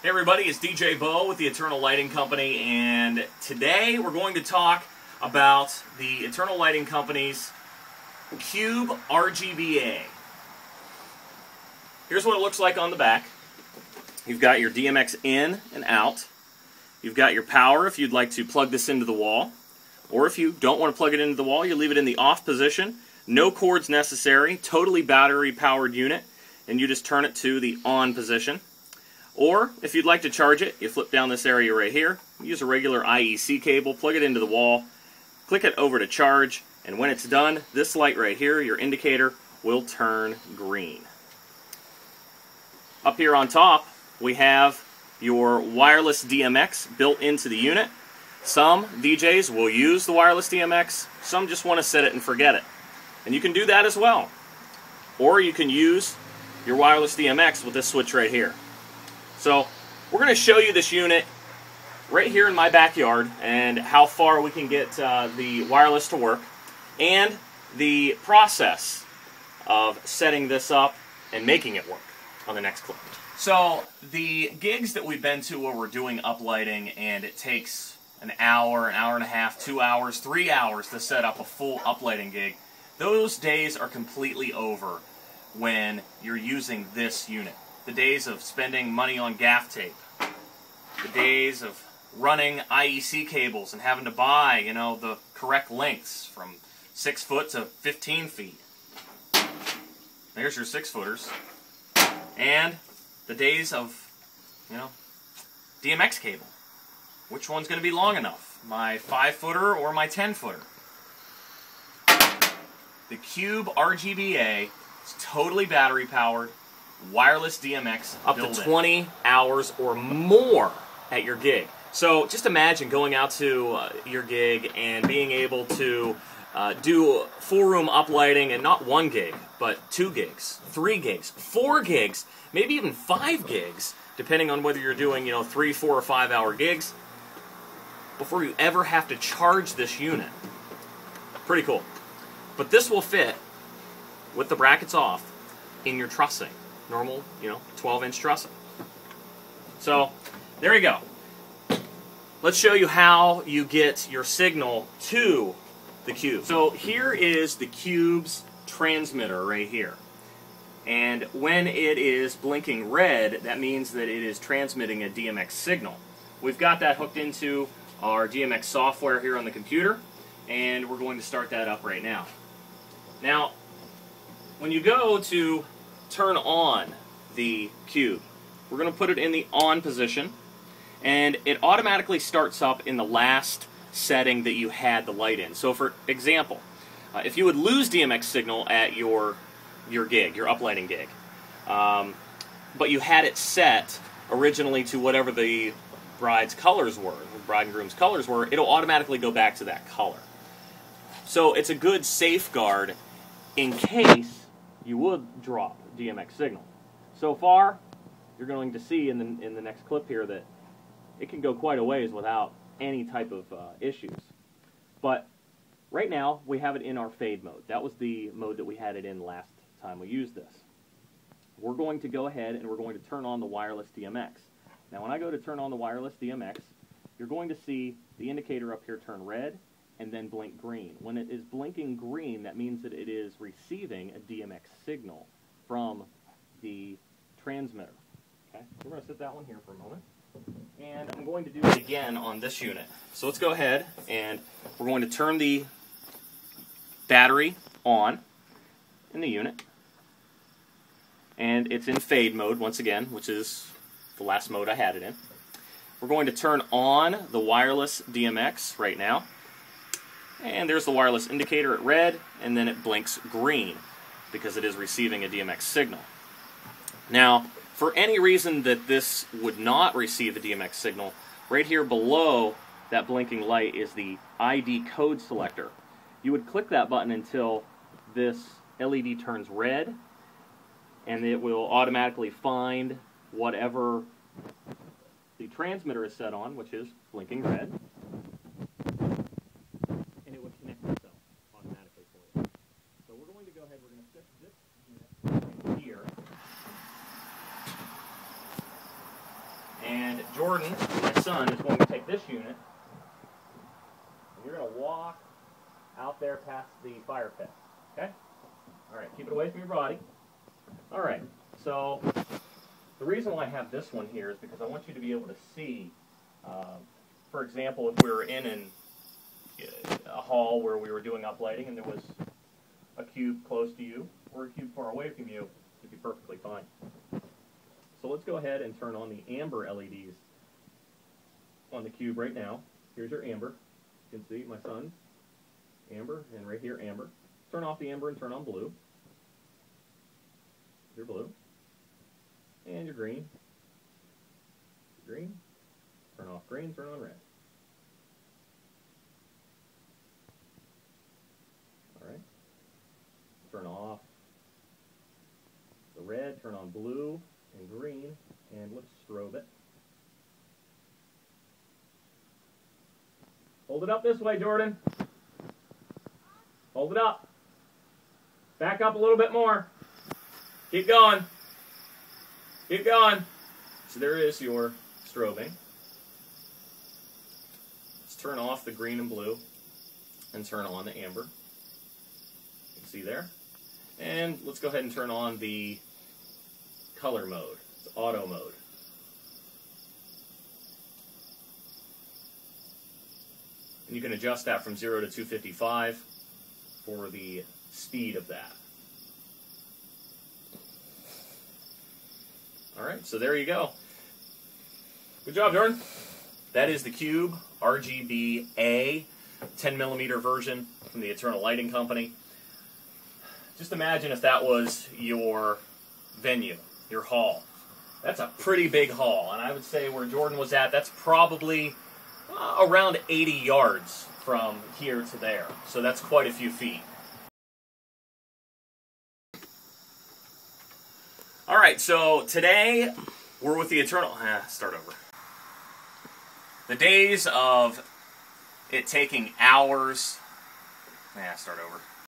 Hey everybody, it's DJ Bo with the Eternal Lighting Company, and today we're going to talk about the Eternal Lighting Company's Cube RGBA. Here's what it looks like on the back. You've got your DMX in and out. You've got your power if you'd like to plug this into the wall, or if you don't want to plug it into the wall, you leave it in the off position. No cords necessary, totally battery powered unit, and you just turn it to the on position. Or, if you'd like to charge it, you flip down this area right here, use a regular IEC cable, plug it into the wall, click it over to charge, and when it's done, this light right here, your indicator, will turn green. Up here on top, we have your wireless DMX built into the unit. Some DJs will use the wireless DMX, some just want to set it and forget it. And you can do that as well. Or you can use your wireless DMX with this switch right here. So we're going to show you this unit right here in my backyard and how far we can get the wireless to work and the process of setting this up and making it work on the next clip. So the gigs that we've been to where we're doing uplighting and it takes an hour and a half, 2 hours, 3 hours to set up a full uplighting gig, those days are completely over when you're using this unit. The days of spending money on gaff tape, the days of running IEC cables and having to buy, you know, the correct lengths from 6 foot to 15 feet. There's your 6-footers. And the days of, you know, DMX cable. Which one's going to be long enough? My 5-footer or my 10-footer? The Cube RGBA is totally battery powered. Wireless DMX up to 20 hours or more at your gig. So just imagine going out to your gig and being able to do full-room uplighting, and not 1 gig, but 2 gigs, 3 gigs, 4 gigs, maybe even 5 gigs, depending on whether you're doing, you know, 3, 4, or 5 hour gigs, before you ever have to charge this unit. Pretty cool. But this will fit with the brackets off in your trussing. Normal, you know, 12-inch trussing. So, there you go. Let's show you how you get your signal to the Cube. So here is the Cube's transmitter right here. And when it is blinking red, that means that it is transmitting a DMX signal. We've got that hooked into our DMX software here on the computer, and we're going to start that up right now. Now, when you go to turn on the Cube, we're going to put it in the on position, and it automatically starts up in the last setting that you had the light in. So for example, if you would lose DMX signal at your gig, your uplighting gig, but you had it set originally to whatever the bride's colors were, the bride and groom's colors were, it'll automatically go back to that color. So it's a good safeguard in case you would drop DMX signal. So far, you're going to see in the next clip here that it can go quite a ways without any type of issues. But right now, we have it in our fade mode. That was the mode that we had it in last time we used this. We're going to go ahead and we're going to turn on the wireless DMX. Now when I go to turn on the wireless DMX, you're going to see the indicator up here turn red and then blink green. When it is blinking green, that means that it is receiving a DMX signal from the transmitter. Okay, we're going to set that one here for a moment. And I'm going to do it again on this unit. So let's go ahead and we're going to turn the battery on in the unit. And it's in fade mode once again, which is the last mode I had it in. We're going to turn on the wireless DMX right now. And there's the wireless indicator at red, and then it blinks green because it is receiving a DMX signal. Now, for any reason that this would not receive a DMX signal, right here below that blinking light is the ID code selector. You would click that button until this LED turns red, and it will automatically find whatever the transmitter is set on, which is blinking red, and it would connect itself automatically for you. So we're going to go ahead, we're going to set this unit right here, And Jordan, my son, is going to take this unit, and you're going to walk out there past the fire pit. Okay? All right, keep it away from your body. All right, so the reason why I have this one here is because I want you to be able to see, for example, if we were in a hall where we were doing uplighting and there was a cube close to you or a cube far away from you, it'd be perfectly fine. So let's go ahead and turn on the amber LEDs on the cube right now. Here's your amber. You can see my son's amber, and right here amber. Turn off the amber and turn on blue. Your blue. And your green. Your green. Turn off green, turn on red. Alright. Turn off the red, turn on blue and green, and let's strobe it. Hold it up this way, Jordan. Hold it up. Back up a little bit more. Keep going. Keep going. So there is your strobing. Let's turn off the green and blue and turn on the amber. You can see there. And let's go ahead and turn on the color mode. It's auto mode. And you can adjust that from 0 to 255 for the speed of that. Alright, so there you go. Good job, Jordan. That is the Cube RGB-A 10mm version from the Eternal Lighting Company. Just imagine if that was your venue, your hall. That's a pretty big hall, and I would say where Jordan was at, that's probably around 80 yards from here to there. So that's quite a few feet. Alright, so today we're with the Eternal... start over. The days of it taking hours... start over.